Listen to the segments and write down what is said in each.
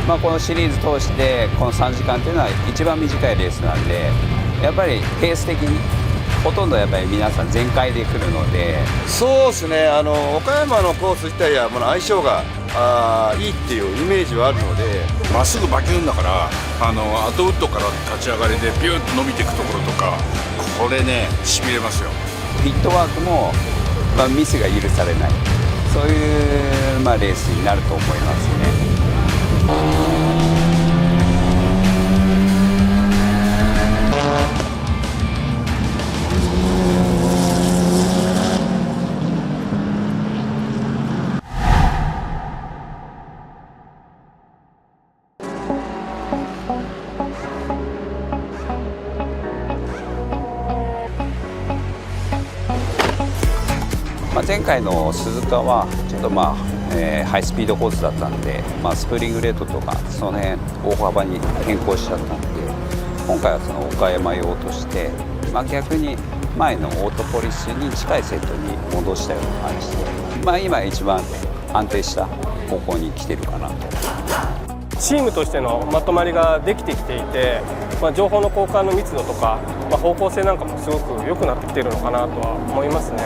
このシリーズ通してこの3時間っていうのは一番短いレースなんで、やっぱりペース的にほとんどやっぱり皆さん全開で来るので。そうですね、岡山のコース自体は相性がいいっていうイメージはあるので、まっすぐバキュンだから、アウトウッドから立ち上がりでビューッと伸びていくところとか、これね、しびれますよ。フィットワークも、ミスが許されない、そういう、レースになると思いますね。前回の鈴鹿はちょっとハイスピードコースだったんで、スプリングレートとかその辺大幅に変更しちゃったんで、今回はその岡山用として、逆に前のオートポリスに近いセットに戻したような感じで、今一番安定した方向に来てるかなと。チームとしてのまとまりができてきていて、情報の交換の密度とか、方向性なんかもすごく良くなってきてるのかなとは思いますね。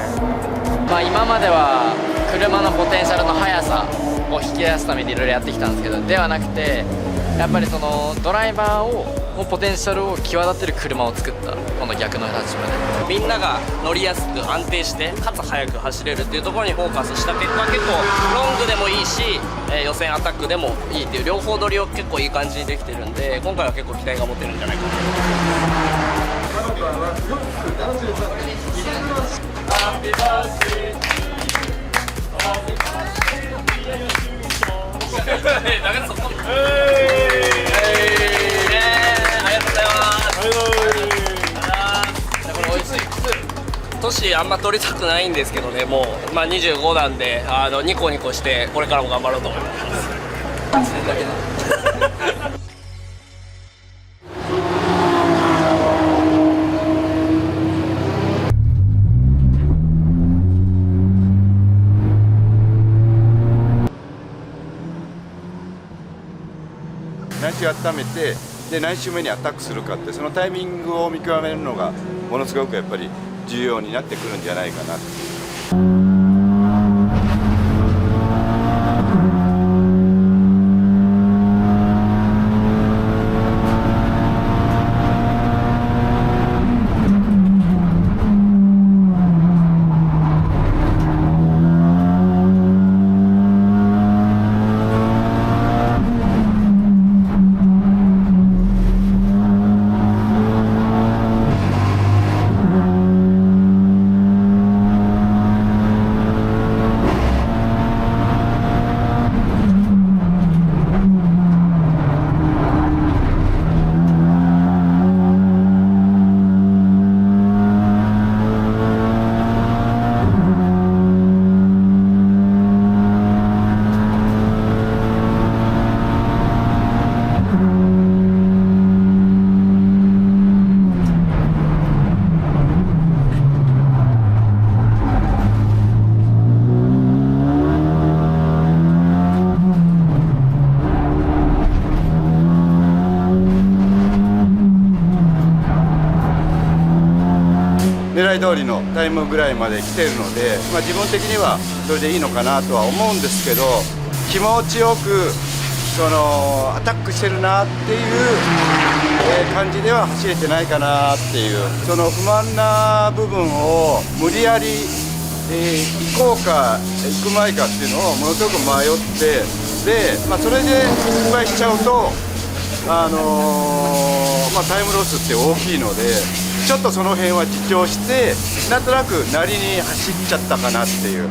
今までは車のポテンシャルの速さを引き出すためにいろいろやってきたんですけど、ではなくてやっぱりそのドライバーのポテンシャルを際立てる車を作った、この逆の立場でみんなが乗りやすく安定してかつ速く走れるっていうところにフォーカスした結果、結構ロングでもいいし、予選アタックでもいいっていう両方乗りを結構いい感じにできてるんで、今回は結構期待が持てるんじゃないかなと思います。年あんま取りたくないんですけどね、もう、25なんでニコニコしてこれからも頑張ろうと思います。何周温めて、で何周目にアタックするかって、そのタイミングを見極めるのがものすごくやっぱり重要になってくるんじゃないかなっていう。狙い通りのタイムぐらいまで来てるので、自分的にはそれでいいのかなとは思うんですけど、気持ちよくアタックしてるなっていう、感じでは走れてないかなっていう、その不満な部分を無理やり、行こうか行くまいかっていうのをものすごく迷って、で、それで失敗しちゃうとタイムロスって大きいので、ちょっとその辺は自重して、なんとなくなりに走っちゃったかなっていう。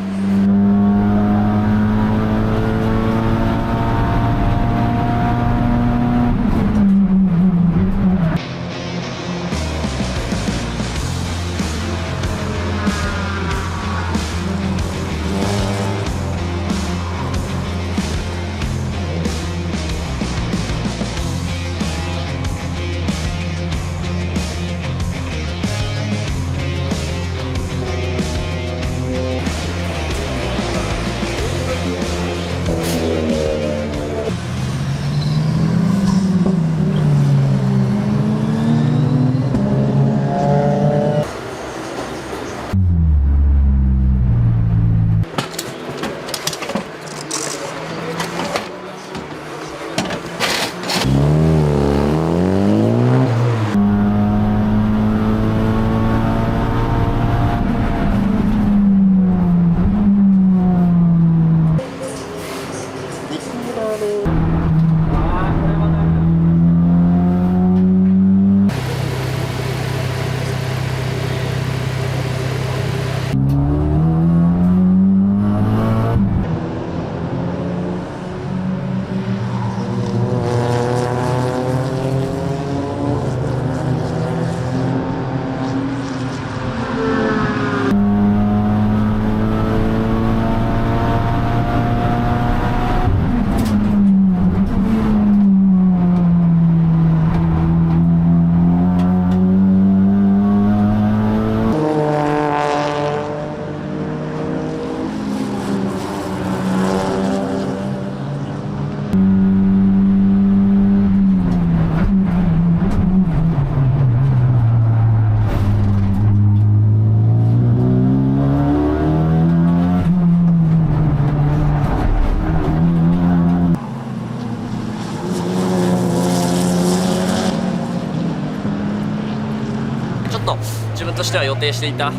定していた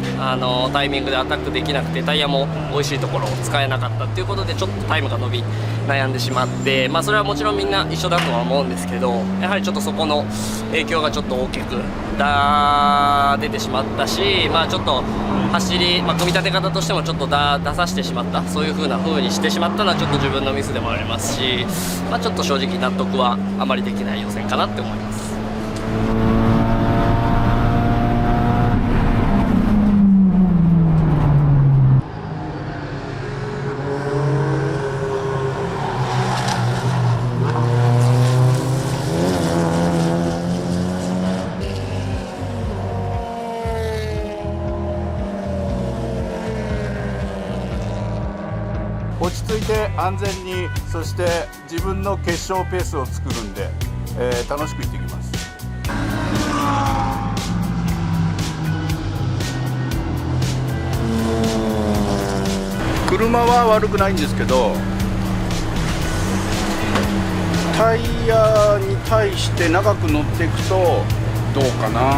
タイミングでアタックできなくて、タイヤも美味しいところを使えなかったっていうことでちょっとタイムが伸び悩んでしまって、それはもちろんみんな一緒だとは思うんですけど、やはりちょっとそこの影響がちょっと大きく出てしまったし、ちょっと走り、組み立て方としてもちょっと出させてしまった、そういう風にしてしまったのはちょっと自分のミスでもありますし、ちょっと正直納得はあまりできない予選かなって思います。落ち着いて安全に、そして自分の決勝ペースを作るんで、楽しくいってきます。車は悪くないんですけど、タイヤに対して長く乗っていくとどうかな。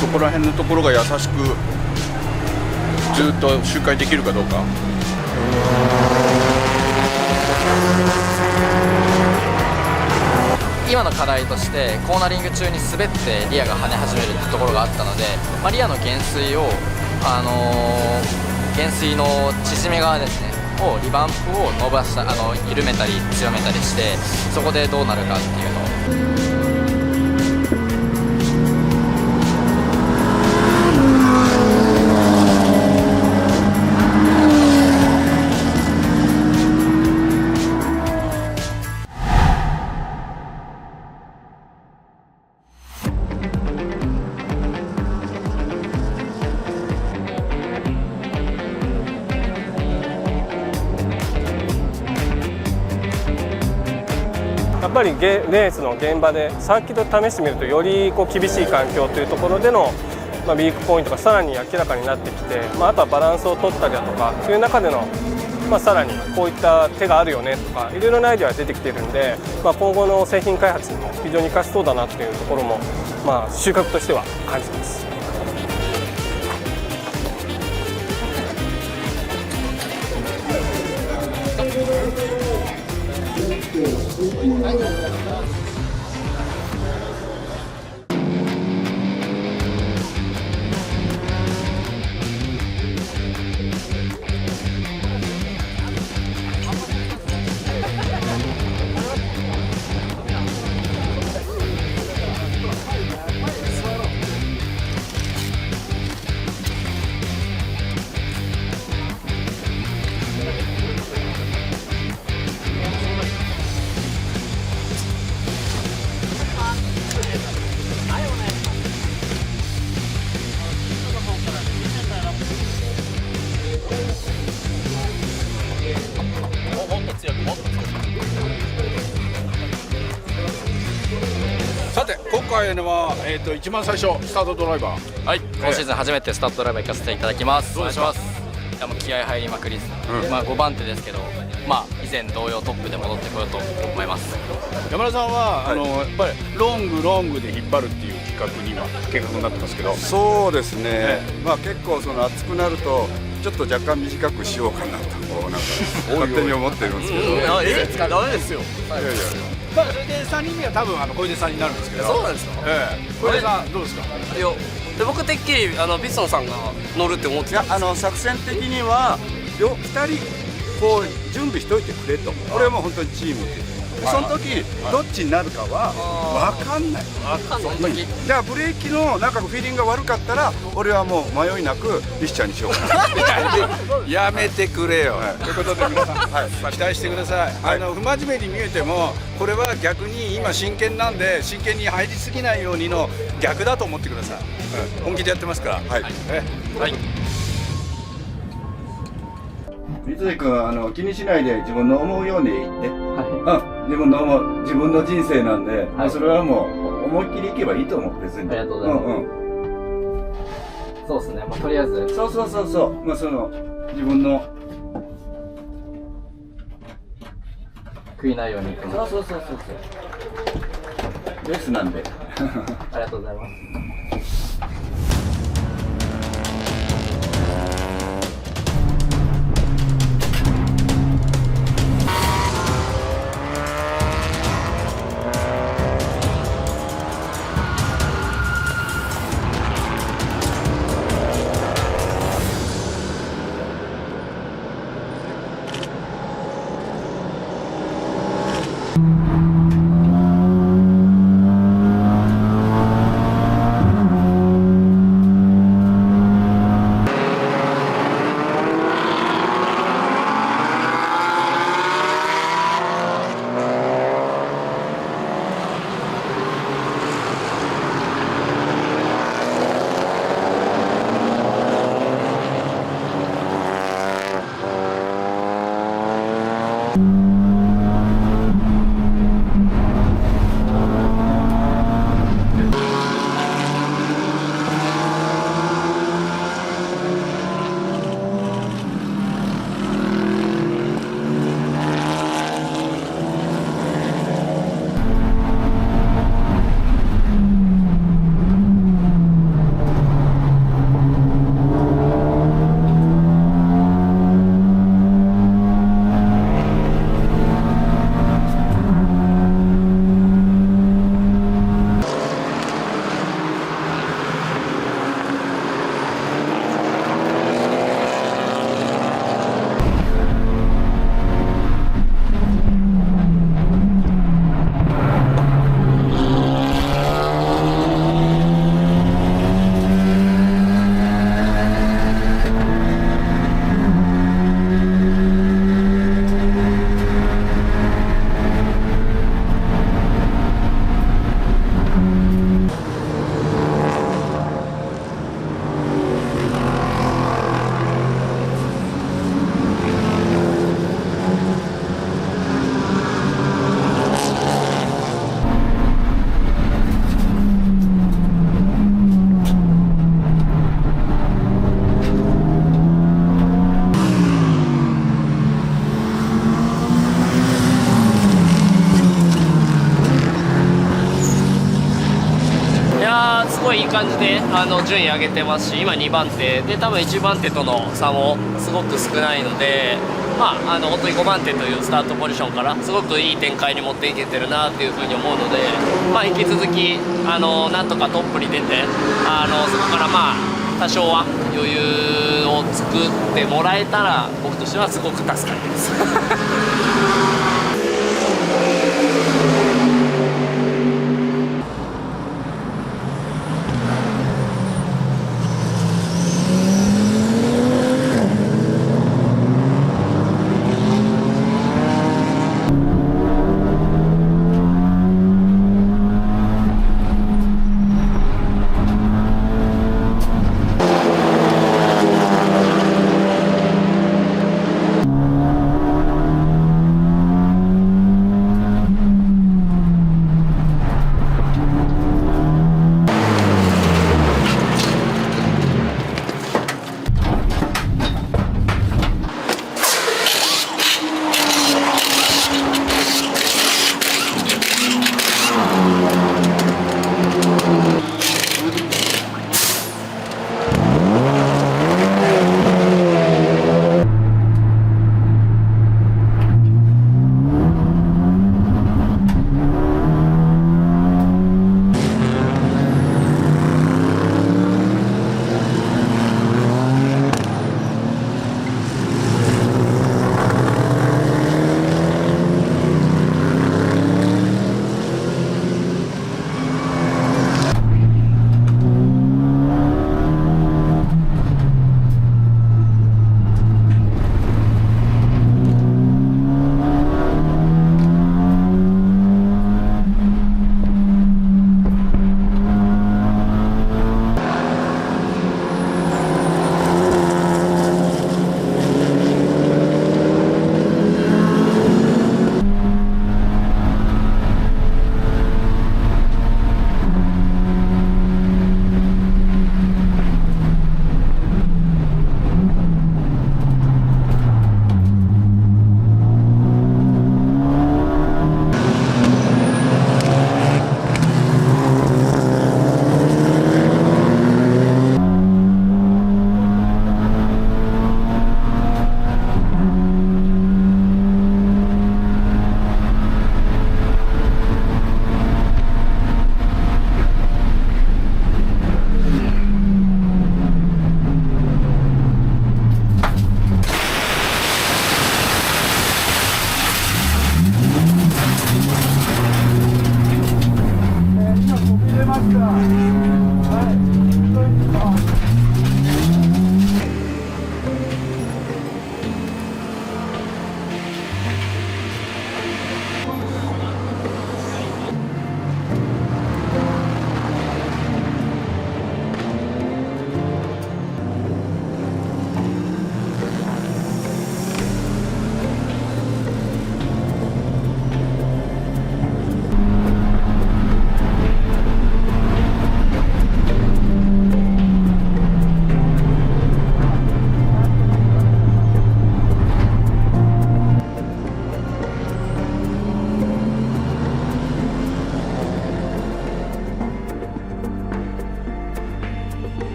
そこら辺のところが優しくずっと周回できるかどうか。今の課題としてコーナリング中に滑ってリアが跳ね始めるってところがあったので、リアの減水を、減水の縮め側ですねをリバンプを伸ばした緩めたり強めたりして、そこでどうなるかっていうのを。やっぱりレースの現場でサーキットで試してみると、より厳しい環境というところでの、ウィークポイントがさらに明らかになってきて、あとはバランスを取ったりだとかという中での、さらにこういった手があるよねとかいろいろなアイデアが出てきているんで、今後の製品開発にも非常に生かしそうだなというところも、収穫としては感じます。さて今回のは、一番最初スタートドライバー、はい、今シーズン初めてスタートドライバー行かせていただきます。お願いします。いやもう気合入りまくりです、5番手ですけど、以前同様トップで戻ってこようと思います。山田さんは、やっぱりロングで引っ張るっていう計画になってますけど。そうですね、結構その暑くなるとちょっと若干短くしようかなと勝手に思ってるんですけど。ダメですよ。それで3人目は多分小出さんになるんですけど。そうなんですか。小出さんどうですか。いやで僕てっきりビッソンさんが乗るって思ってたんです。いや作戦的には2人こう準備しといてくれと、これはもう本当にチームで、その時どっちになるかは分かんない。その時だからブレーキのなんかフィーリングが悪かったら俺はもう迷いなくリシちゃんにしようかな。やめてくれよ、ということで皆さん、期待してください。不真面目に見えてもこれは逆に今真剣なんで、真剣に入りすぎないようにの逆だと思ってください。本気でやってますから。はい。三井君気にしないで自分の思うように言って、自分の人生なんで、それはもう思いっきりいけばいいと思う。別に。ありがとうございます。そうですね、とりあえずそう、その自分の悔いないようにと思って。そうレースなんで。ありがとうございます。順位上げてますし、今2番手で、多分1番手との差もすごく少ないので、本当に5番手というスタートポジションからすごくいい展開に持っていけてるなっていうふうに思うので、引き続きなんとかトップに出て、そこから多少は余裕を作ってもらえたら僕としてはすごく助かります。